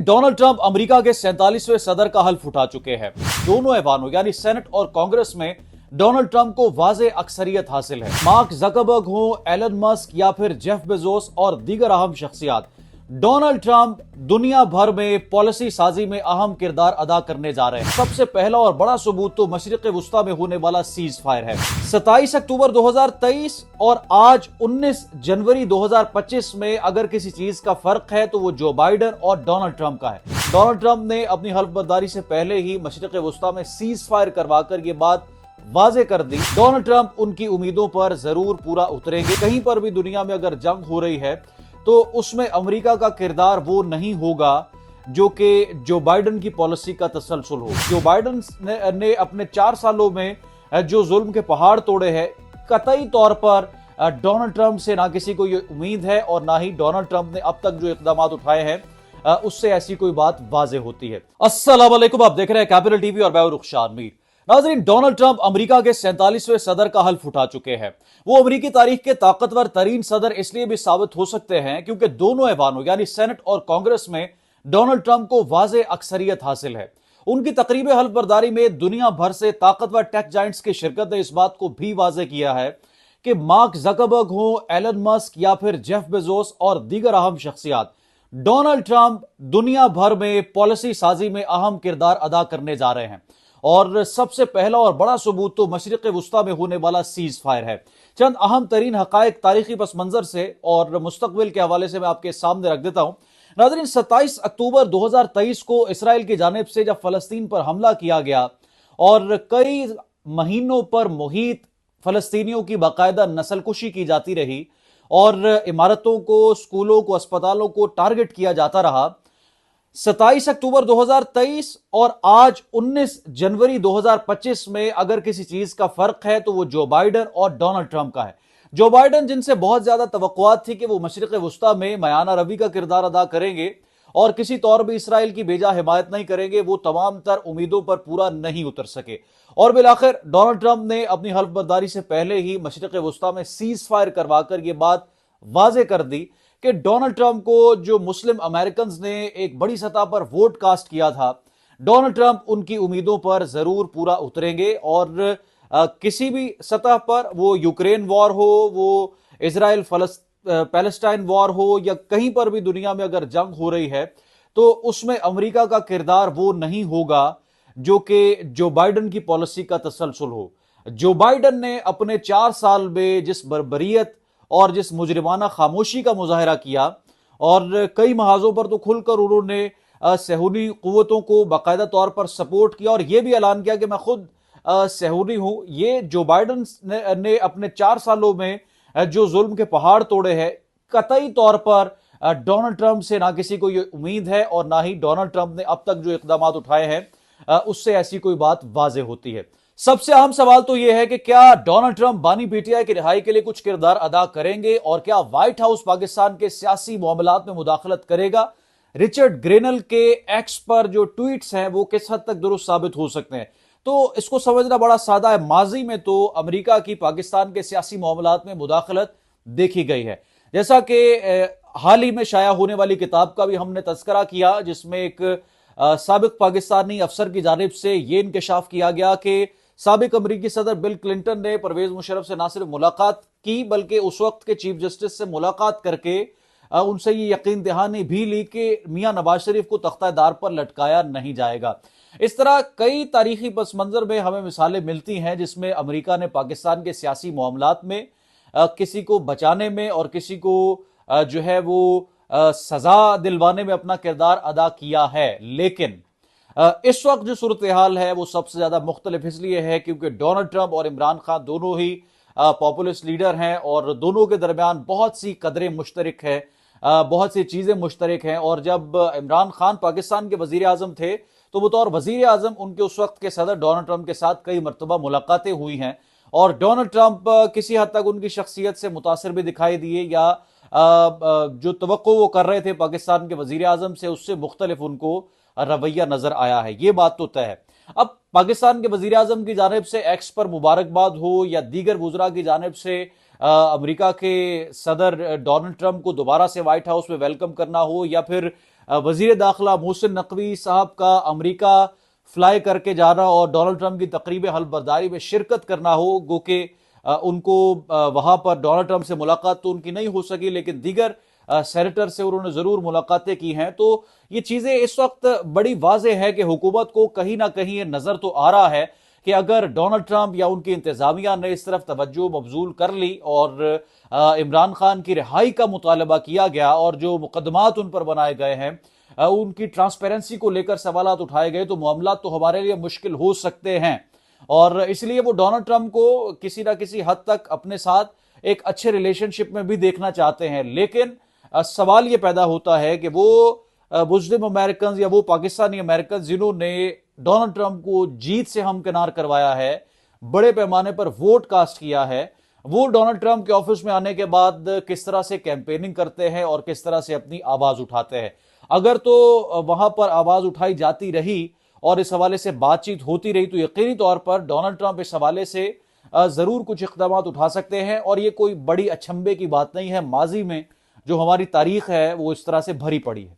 Donald Trump America के 47वें सदर का हल्फ उठा चुके हैं। दोनों ऐवानों यानी सेनेट और कांग्रेस में डोनाल्ड ट्रंप को वाज़े अक्सरियत हासिल है। मार्क ज़करबर्ग हो, एलन मस्क या फिर जेफ बेजोस और दीगर अहम शख्सियात, डोनाल्ड ट्रंप दुनिया भर में पॉलिसी साजी में अहम किरदार अदा करने जा रहे हैं। सबसे पहला और बड़ा सबूत तो मशरिक वुस्ता में होने वाला सीज फायर है। 27 अक्टूबर 2023 और आज 19 जनवरी 2025 में अगर किसी चीज का फर्क है तो वो जो बाइडन और डोनाल्ड ट्रंप का है। डोनाल्ड ट्रंप ने अपनी हल्फबर्दारी से पहले ही मशरिक वुस्ता में सीज फायर करवाकर ये बात वाजे कर दी। डोनाल्ड ट्रंप उनकी उम्मीदों पर जरूर पूरा उतरेंगे। कहीं पर भी दुनिया में अगर जंग हो रही है तो उसमें अमेरिका का किरदार वो नहीं होगा जो कि जो बाइडन की पॉलिसी का तसलसल हो। जो बाइडन ने अपने 4 सालों में जो जुल्म के पहाड़ तोड़े हैं, कतई तौर पर डोनाल्ड ट्रंप से ना किसी को ये उम्मीद है और ना ही डोनाल्ड ट्रंप ने अब तक जो इकदाम उठाए हैं उससे ऐसी कोई बात वाजे होती है। अस्सलाम वालेकुम, आप देख रहे हैं कैपिटल टीवी और मैं हूं रुखसार मीर। नाज़रीन, डोनाल्ड ट्रंप अमेरिका के 47वें सदर का हल्फ उठा चुके हैं। वो अमेरिकी तारीख के ताकतवर तरीन सदर इसलिए भी साबित हो सकते हैं क्योंकि दोनों ऐवानों यानी सेनेट और कांग्रेस में डोनाल्ड ट्रंप को वाज़े अक्सरियत हासिल है। उनकी तकरीब हल्फबर्दारी में दुनिया भर से ताकतवर टेक जाइंट्स की शिरकत ने इस बात को भी वाज़े किया है कि मार्क ज़करबर्ग हो, एलन मस्क या फिर जेफ बेजोस और दीगर अहम शख्सियात, डोनाल्ड ट्रंप दुनिया भर में पॉलिसी साजी में अहम किरदार अदा करने जा रहे हैं। और सबसे पहला और बड़ा सबूत तो मशरिक वुस्ता में होने वाला सीज फायर है। चंद अहम तरीन हकायक तारीखी पस मंजर से और मुस्तकबिल के हवाले से मैं आपके सामने रख देता हूं। नाज़रीन, 27 अक्टूबर 2023 को इसराइल की जानिब से जब फलस्तीन पर हमला किया गया और कई महीनों पर मुहीत फलस्तीनियों की बाकायदा नस्लकुशी की जाती रही और इमारतों को, स्कूलों को, अस्पतालों को टारगेट किया जाता रहा। 27 अक्टूबर 2023 और आज 19 जनवरी 2025 में अगर किसी चीज का फर्क है तो वो जो बाइडन और डोनाल्ड ट्रंप का है। जो बाइडन, जिनसे बहुत ज्यादा तवक्कुआत थी कि वो मशरिक वुस्ता में मयाना रवी का किरदार अदा करेंगे और किसी तौर भी इसराइल की बेजा हिमायत नहीं करेंगे, वो तमाम तर उम्मीदों पर पूरा नहीं उतर सके। और बिलाखिर डोनाल्ड ट्रंप ने अपनी हल्फबर्दारी से पहले ही मशरिक वुस्ता में सीज फायर करवाकर यह बात वाजे कर दी कि डोनाल्ड ट्रंप को जो मुस्लिम अमेरिकन ने एक बड़ी सतह पर वोट कास्ट किया था, डोनाल्ड ट्रंप उनकी उम्मीदों पर जरूर पूरा उतरेंगे और किसी भी सतह पर, वो यूक्रेन वॉर हो, वो इजराइल पैलेस्टाइन वॉर हो या कहीं पर भी दुनिया में अगर जंग हो रही है तो उसमें अमेरिका का किरदार वो नहीं होगा जो कि जो बाइडन की पॉलिसी का तसलसल हो। जो बाइडन ने अपने 4 साल में जिस बर्बरियत और जिस मुजरिमाना खामोशी का मुजाहरा किया और कई महाजों पर तो खुलकर उन्होंने सहूनी कुव्वतों को बाकायदा तौर पर सपोर्ट किया और यह भी ऐलान किया कि मैं खुद सहूनी हूं। ये जो बाइडन ने अपने 4 सालों में जो जुल्म के पहाड़ तोड़े हैं, कतई तौर पर डोनाल्ड ट्रंप से ना किसी को ये उम्मीद है और ना ही डोनाल्ड ट्रंप ने अब तक जो इकदाम उठाए हैं उससे ऐसी कोई बात वाजे होती है। सबसे अहम सवाल तो यह है कि क्या डोनाल्ड ट्रंप बानी पीटीआई की रिहाई के लिए कुछ किरदार अदा करेंगे और क्या व्हाइट हाउस पाकिस्तान के सियासी मामलात में मुदाखलत करेगा। रिचर्ड ग्रेनल के एक्स पर जो ट्वीट्स हैं वो किस हद तक दुरुस्त साबित हो सकते हैं, तो इसको समझना बड़ा सादा है। माजी में तो अमेरिका की पाकिस्तान के सियासी मामलात में मुदाखलत देखी गई है, जैसा कि हाल ही में शाया होने वाली किताब का भी हमने तस्करा किया, जिसमें एक साबिक पाकिस्तानी अफसर की जानिब से यह इंकशाफ किया गया कि साबिक अमेरिकी सदर बिल क्लिंटन ने परवेज मुशर्रफ से ना सिर्फ मुलाकात की बल्कि उस वक्त के चीफ जस्टिस से मुलाकात करके उनसे ये यकीन दहानी भी ली कि मियां नवाज शरीफ को तख्तादार पर लटकाया नहीं जाएगा। इस तरह कई तारीखी पस मंजर में हमें मिसालें मिलती हैं जिसमें अमेरिका ने पाकिस्तान के सियासी मामलात में किसी को बचाने में और किसी को जो है वो सजा दिलवाने में अपना किरदार अदा किया है। लेकिन इस वक्त जो सूरत हाल है वो सबसे ज्यादा मुख्तलिफ इसलिए है क्योंकि डोनाल्ड ट्रंप और इमरान खान दोनों ही पॉपुलिस्ट लीडर हैं और दोनों के दरमियान बहुत सी कदरें मुश्तरक है, बहुत सी चीजें मुश्तरक हैं। और जब इमरान खान पाकिस्तान के वजीर आजम थे तो बतौर वजीर आजम उनके उस वक्त के सदर डोनाल्ड ट्रंप के साथ कई मरतबा मुलाकातें हुई हैं और डोनाल्ड ट्रंप किसी हद तक उनकी शख्सियत से मुतासिर भी दिखाई दिए या जो तवक्को वो कर रहे थे पाकिस्तान के वजीर आजम से उससे मुख्तलिफ उनको रवैया नजर आया है। ये बात तो तय है। अब पाकिस्तान के वजीर आजम की जानिब से एक्स पर मुबारकबाद हो या दीगर वुज़रा की जानिब से अमेरिका के सदर डोनाल्ड ट्रंप को दोबारा से व्हाइट हाउस में वेलकम करना हो या फिर वजीर दाखिला मोहसिन नकवी साहब का अमेरिका फ्लाई करके जाना और डोनाल्ड ट्रंप की तकरीब हलफबरदारी में शिरकत करना हो, गो कि उनको वहां पर डोनाल्ड ट्रंप से मुलाकात तो उनकी नहीं हो सकी, लेकिन दीगर सेनेटर से उन्होंने जरूर मुलाकातें की हैं। तो ये चीजें इस वक्त बड़ी वाज़ेह है कि हुकूमत को कहीं ना कहीं ये नजर तो आ रहा है कि अगर डोनाल्ड ट्रंप या उनकी इंतजामिया ने इस तरफ तवज्जो मबजूल कर ली और इमरान खान की रिहाई का मुतालबा किया गया और जो मुकदमात उन पर बनाए गए हैं, उनकी ट्रांसपेरेंसी को लेकर सवालात उठाए गए, तो मामला तो हमारे लिए मुश्किल हो सकते हैं। और इसलिए वो डोनाल्ड ट्रंप को किसी ना किसी हद तक अपने साथ एक अच्छे रिलेशनशिप में भी देखना चाहते हैं। लेकिन सवाल ये पैदा होता है कि वो मुस्लिम अमेरिकन या वो पाकिस्तानी अमेरिकन जिन्होंने डोनाल्ड ट्रंप को जीत से हमकिनार करवाया है, बड़े पैमाने पर वोट कास्ट किया है, वो डोनाल्ड ट्रंप के ऑफिस में आने के बाद किस तरह से कैंपेनिंग करते हैं और किस तरह से अपनी आवाज उठाते हैं। अगर तो वहां पर आवाज उठाई जाती रही और इस हवाले से बातचीत होती रही तो यकीनी तौर पर डोनाल्ड ट्रंप इस हवाले से जरूर कुछ इकदाम उठा सकते हैं। और ये कोई बड़ी अचंभे की बात नहीं है, माजी में जो हमारी तारीख है वो इस तरह से भरी पड़ी है।